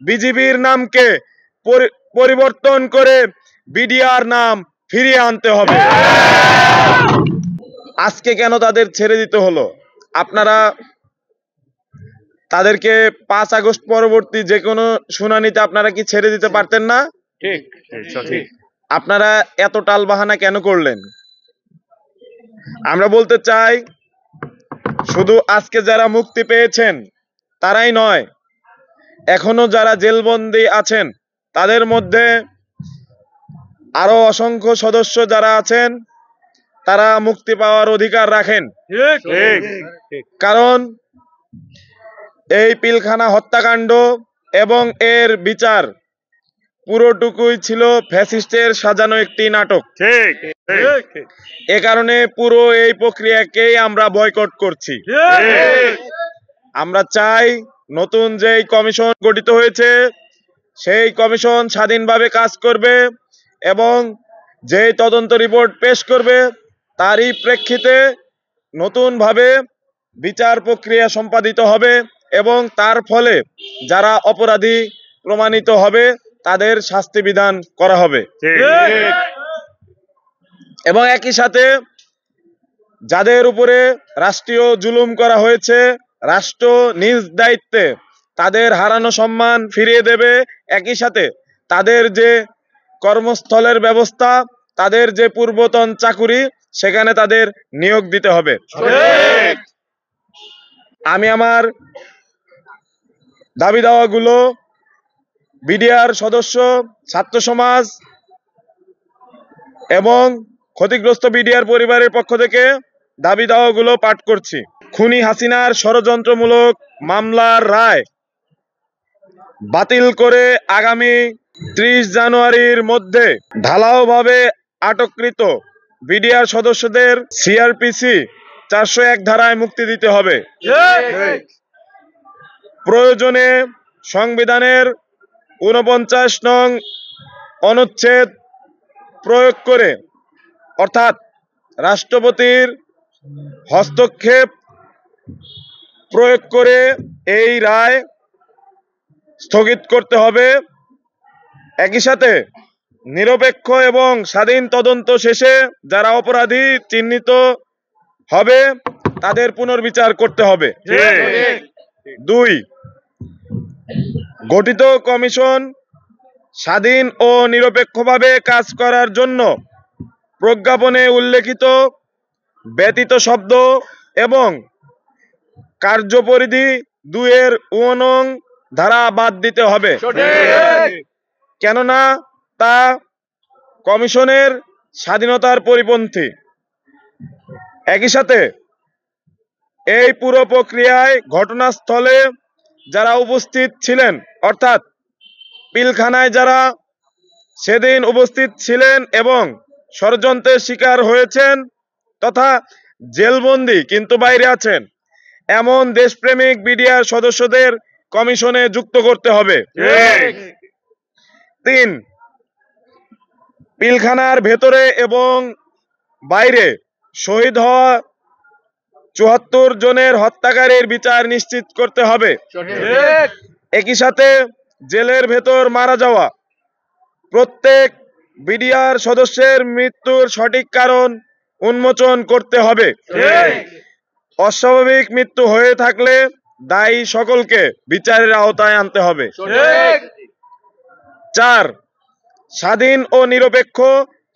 বিজিবির নামকে পরিবর্তন করে বিডিআর নাম ফিরিয়ে আনতে হবে। আজকে কেন তাদের ছেড়ে দিতে হলো? আপনারা তাদেরকে 5 আগস্ট পরবর্তী যে কোনো শুনানিতে আপনারা কি ছেড়ে দিতে পারতেন না? ঠিক। আপনারা এত টালবাহানা কেন করলেন? আমরা বলতে চাই, শুধু আজকে যারা মুক্তি পেয়েছেন তারাই নয়, এখনো যারা জেলবন্দী আছেন তাদের মধ্যে আরো অসংখ্য সদস্য যারা আছেন তারা মুক্তি পাওয়ার অধিকার রাখেন। কারণ এই পিলখানা হত্যাকাণ্ড এবং এর বিচার পুরোটুকুই ছিল ফ্যাসিস্টের সাজানো একটি নাটক। এ কারণে পুরো এই প্রক্রিয়াকেই আমরা বয়কট করছি। আমরা চাই নতুন যে কমিশন গঠিত হয়েছে সেই কমিশন স্বাধীনভাবে কাজ করবে এবং যে তদন্ত রিপোর্ট পেশ করবে তারই প্রেক্ষিতে নতুনভাবে বিচার প্রক্রিয়া সম্পাদিত হবে এবং তার ফলে যারা অপরাধী প্রমাণিত হবে তাদের শাস্তি বিধান করা হবে। এবং একই সাথে যাদের উপরে রাষ্ট্রীয় জুলুম করা হয়েছে, রাষ্ট্র নিজ দায়িত্বে তাদের হারানো সম্মান ফিরিয়ে দেবে। একই সাথে তাদের যে কর্মস্থলের ব্যবস্থা, তাদের যে পূর্বতন চাকুরি, সেখানে তাদের নিয়োগ দিতে হবে। আমি আমার দাবি দাওয়াগুলো বিডিআর সদস্য, ছাত্র সমাজ এবং ক্ষতিগ্রস্ত বিডিআর পরিবারের পক্ষ থেকে দাবি দাওয়াগুলো পাঠ করছি। খুনি হাসিনার ষড়যন্ত্রমূলক মামলার রায় বাতিল করে আগামী 30 জানুয়ারির মধ্যে ঢালাওভাবে আটককৃত বিডিআর সদস্যদের সিআরপিসি 401 ধারায় মুক্তি দিতে হবে। প্রয়োজনে সংবিধানের 49 নং অনুচ্ছেদ প্রয়োগ করে, অর্থাৎ রাষ্ট্রপতির হস্তক্ষেপ প্রয়োগ করে এই রায় স্থগিত করতে হবে। একই সাথে নিরপেক্ষ এবং স্বাধীন তদন্ত শেষে যারা অপরাধী চিহ্নিত হবে তাদের পুনর্বিচার করতে হবে। 2, গঠিত কমিশন স্বাধীন ও নিরপেক্ষভাবে কাজ করার জন্য প্রজ্ঞাপনে উল্লেখিত ব্যতীত শব্দ এবং কার্যপরিধি 2 এর 1 নং ধারা বাদ দিতে হবে, কেননা তা কমিশনের স্বাধীনতার পরিপন্থী। একই সাথে এই পুরো প্রক্রিয়ায় ঘটনাস্থলে যারা উপস্থিত ছিলেন, অর্থাৎ পিলখানায় যারা সেদিন উপস্থিত ছিলেন এবং ষড়যন্ত্রের শিকার হয়েছেন তথা জেলবন্দী কিন্তু বাইরে আছেন এমন দেশপ্রেমিক বিডিআর সদস্যদের কমিশনে যুক্ত করতে হবে। 3, পিলখানার ভেতরে এবং বাইরে শহীদ হওয়া 74 জনের হত্যাকারীর বিচার নিশ্চিত করতে হবে। একই সাথে জেলের ভেতর মারা যাওয়া প্রত্যেক বিডিআর সদস্যের মৃত্যুর সঠিক কারণ উন্মোচন করতে হবে। অস্বাভাবিক মৃত্যু হয়ে থাকলে দায়ী সকলকে বিচারের আওতায় আনতে হবে। 4, স্বাধীন ও নিরপেক্ষ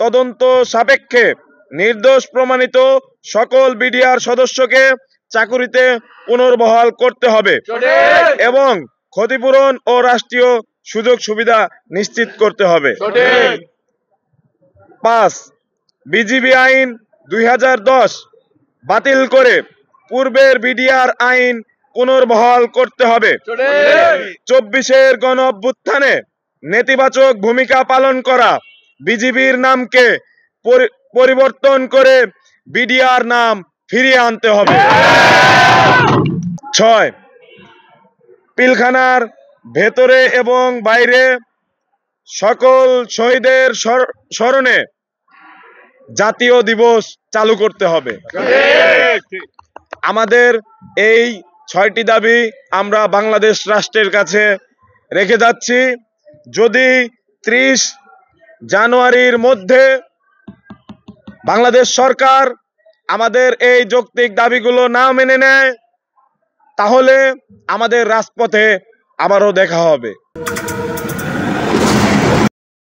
তদন্ত সাপেক্ষে নির্দোষ প্রমাণিত সকল বিডিআর সদস্যকে চাকুরিতে পুনর্বহাল করতে হবে এবং ক্ষতিপূরণ ও রাষ্ট্রীয় সুযোগ সুবিধা নিশ্চিত করতে হবে। 5, বিজিবি আইন 2010 বাতিল করে পূর্বের বিডিআর আইন পুনর্বহাল করতে হবে। 24-এর গণ অভ্যুত্থানে নেতিবাচক ভূমিকা পালন করা বিজিবির নামকে পরিবর্তন করে বিডিআর নাম ফিরিয়ে আনতে হবে। 6, পিলখানার ভেতরে এবং বাইরে সকল শহীদের স্মরণে জাতীয় দিবস চালু করতে হবে। আমাদের এই 6টি দাবি আমরা বাংলাদেশ রাষ্ট্রের কাছে রেখে যাচ্ছি, যদি 30 জানুয়ারির মধ্যে বাংলাদেশ সরকার আমাদের এই যৌক্তিক দাবিগুলো না মেনে নেয়, তাহলে আমাদের রাজপথে আবারও দেখা হবে।